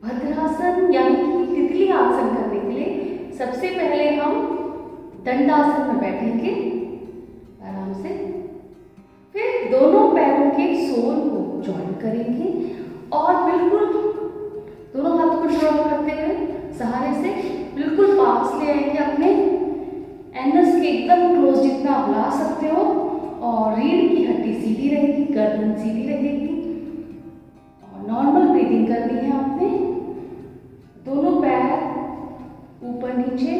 भद्रासन यानी कि तितली आसन करने के लिए सबसे पहले हम दंडासन में बैठेंगे आराम से। फिर दोनों पैरों के सोल को जॉइन करेंगे और बिल्कुल दोनों हाथों को ड्रॉ करते हुए सहारे से बिल्कुल पास ले आएंगे अपने एनस के एकदम क्लोज जितना आप ला सकते हो। और रीढ़ की हड्डी सीधी रहेगी, गर्दन सीधी रहेगी और नॉर्मल ब्रीदिंग करनी है आपने। दोनों पैर ऊपर नीचे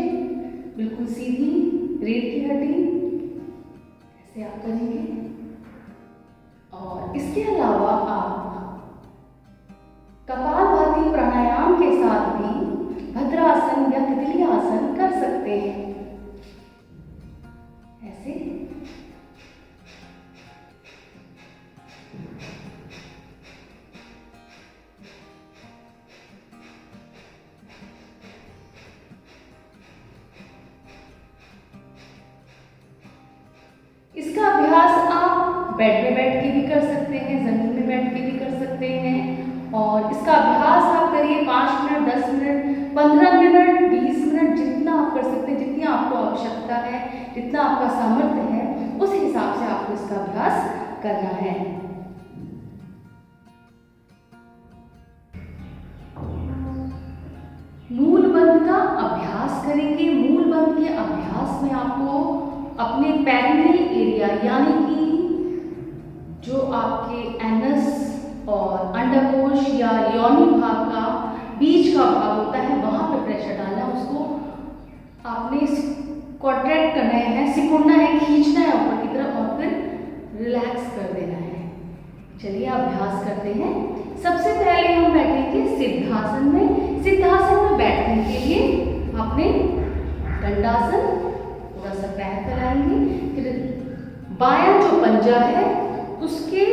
बिल्कुल सीधी, रीढ़ की हड्डी ऐसे आप करेंगे। और इसके अलावा आप कपालभाति प्राणायाम के साथ भी भद्रासन या तितली आसन कर सकते हैं ऐसे। इसका अभ्यास आप बेड में बैठ के भी कर सकते हैं, जमीन में बैठ के भी कर सकते हैं। और इसका अभ्यास आप करिए 5 मिनट, 10 मिनट, 15 मिनट, 20 मिनट, जितना आप कर सकते हैं, जितनी आपको आवश्यकता है, जितना आपका सामर्थ्य है, उस हिसाब से आपको इसका अभ्यास करना है। मूल बंध का अभ्यास करेंगे। मूल बंध के अभ्यास में आपको अपने पेरिनियल एरिया यानी कि जो आपके एनस और अंडकोश या योनि भाग का बीच का भाग होता है वहां पे प्रेशर डालना है। उसको आपने कॉन्ट्रैक्ट करना है, सिकुड़ना है, खींचना है ऊपर की तरफ और फिर रिलैक्स कर देना है। चलिए अभ्यास करते हैं। सबसे पहले हम बैठेंगे सिद्धासन में। सिद्धासन में बैठने के लिए आपने दंडासन, थोड़ा सा पैर फैलाएंगे, फिर बायां जो पंजा है उसके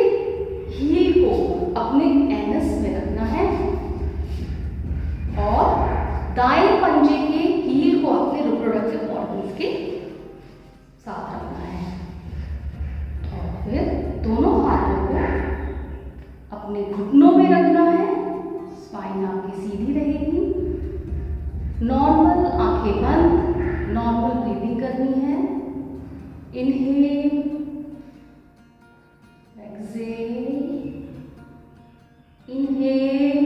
हील को अपने एनस में रखना है और दाएं पंजे के हील को अपने रिप्रोडक्टिव ऑर्गन्स के साथ रखना है। और फिर दोनों हाथों को अपने घुटनों में रखना है। स्पाइन आपकी सीधी रहेगी। नॉर्मल आंखें बंद, नॉर्मल ब्रीदिंग करनी है। Inhale, exhale, inhale,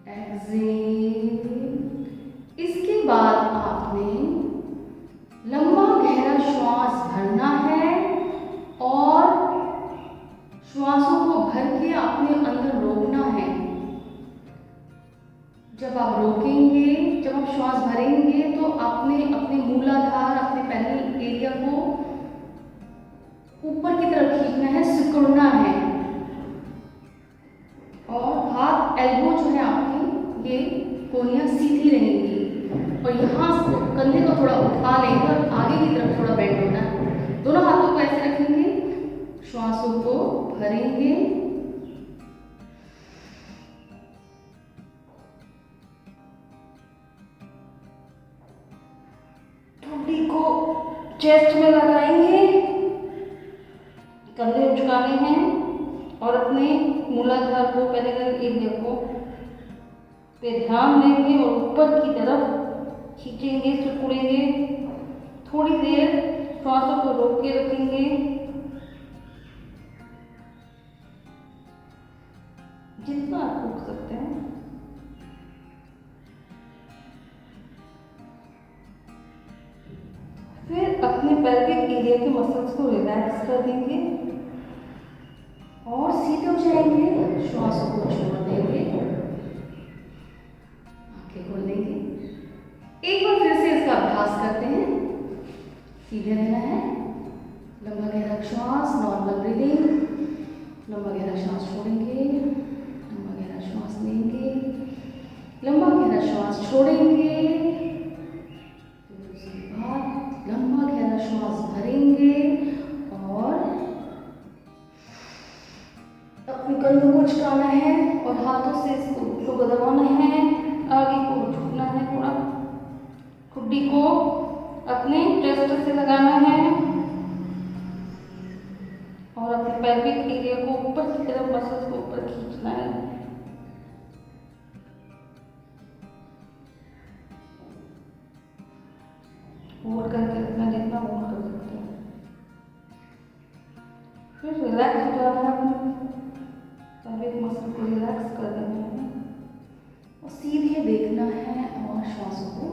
exhale. इसके बाद आपने लंबा गहरा श्वास भरना है और श्वासों को भर के अपने अंदर रोकना है। जब आप रोकेंगे, जब आप श्वास भरेंगे तो आपने अपने मूलाधार, अपने पेरिनियल एरिया को ऊपर की तरफ खींचना है, सिकुड़ना है। और हाथ एल्बो जो है आपकी, ये कोहनियाँ सीधी रहेंगी और यहाँ कंधे को थोड़ा उठा लेंगे और आगे की तरफ थोड़ा बेंड होना है। दोनों हाथों को ऐसे रखेंगे, श्वासों को भरेंगे, ठुड्डी को चेस्ट में लगाएंगे, कंधे झुकाने हैं और अपने मूलाधार को, पेरिनियल एरिया को पे ध्यान देंगे और ऊपर की तरफ खींचेंगे, सिकुड़ेंगे। थोड़ी देर श्वासों को रोक के रखेंगे, जितना आप रोक सकते हैं। फिर अपने पेल्विक एरिया के मसल्स को रिलैक्स कर देंगे और सीधे हो जाएंगे। श्वासों को छोड़ देंगे, आंखें खोल देंगे। एक बार फिर से इसका अभ्यास करते हैं। सीधे रहना है, लंबा गहरा श्वास, नॉर्मल ब्रीदिंग, लंबा गहरा श्वास छोड़ेंगे, लंबा गहरा श्वास लेंगे, लंबा गहरा श्वास छोड़ेंगे, उसके बाद लंबा गहरा श्वास भरेंगे और अपने कंधों को झुकाना है और हाथों से इसको घुटनों को दबाना है, आगे को झुकना है, थोड़ा ठुड्डी को अपने चेस्ट से लगाना है और अपने पेल्विक एरिया को ऊपर की तरफ, मसल्स को ऊपर खींचना है। को रिलैक्स कर देना है और सीधे देखना है और श्वासों को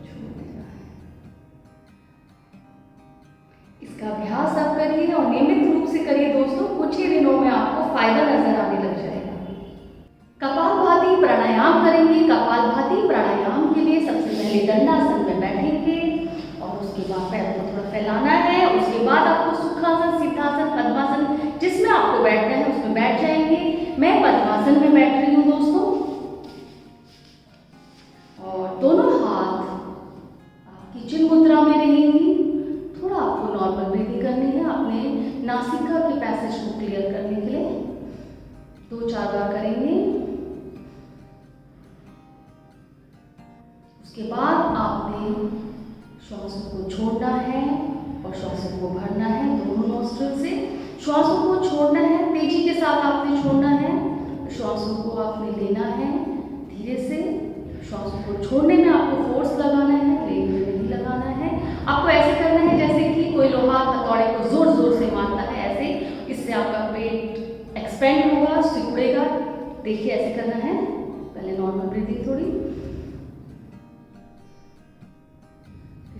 छोड़ देना है। इसका अभ्यास आप करिए और नियमित रूप से करिए दोस्तों। कुछ ही दिनों में आपको फायदा नजर आने लग जाएगा। कपालभाति प्राणायाम करेंगे। कपालभाति प्राणायाम के लिए सबसे पहले दंडासन में बैठेंगे और उसके बाद पैर को थोड़ा फैलाना है। उसके बाद आपको सुखासन, सिद्धासन, पद्मासन जिसमें आपको बैठना है उसमें बैठ जाएंगे। मैं पद्मासन में बैठ रही हूँ दोस्तों और दोनों हाथ आपकी चिन्ह मुद्रा में रहेंगी। थोड़ा आपको नॉर्मल ब्रीदिंग करनी है अपने नासिका के पैसेज को क्लियर करने के लिए। 2-4 बार करेंगे। उसके बाद आपने श्वासों को छोड़ना है और श्वासों को भरना है। दोनों नोस्ट्रिल से श्वासों को छोड़ना है, तेजी के साथ आपने छोड़ना है। श्वासों को आपने लेना है धीरे से। श्वासों को छोड़ने में आपको फोर्स लगाना है, लेने में नहीं लगाना है। आपको ऐसे करना है जैसे कि कोई लोहा हथौड़े को जोर जोर से मारता है, ऐसे। इससे आपका पेट एक्सपेंड होगा, सिकुड़ेगा। देखिए ऐसे करना है। पहले नॉर्मल ब्रीदिंग थोड़ी,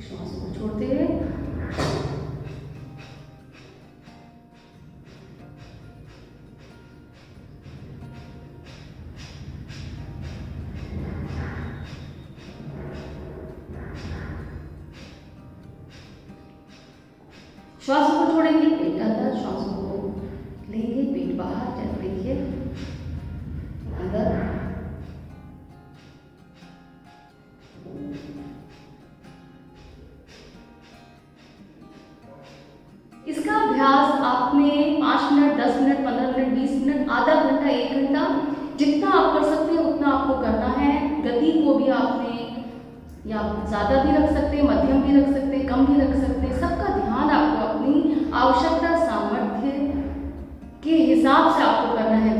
श्वासों को छोड़ते हुए श्वासों को छोड़ेंगे, पेट अंदर, श्वासों को लेंगे, पेट बाहर। जब देखिए अंदर, इसका अभ्यास आपने 5 मिनट, 10 मिनट, 15 मिनट, 20 मिनट, आधा घंटा, 1 घंटा, जितना आप कर सकते हैं उतना आपको करना है। गति को भी आपने या ज़्यादा भी रख सकते हैं, मध्यम भी रख सकते हैं, कम भी रख सकते हैं। सबका ध्यान आपको अपनी आवश्यकता, सामर्थ्य के हिसाब से आपको करना है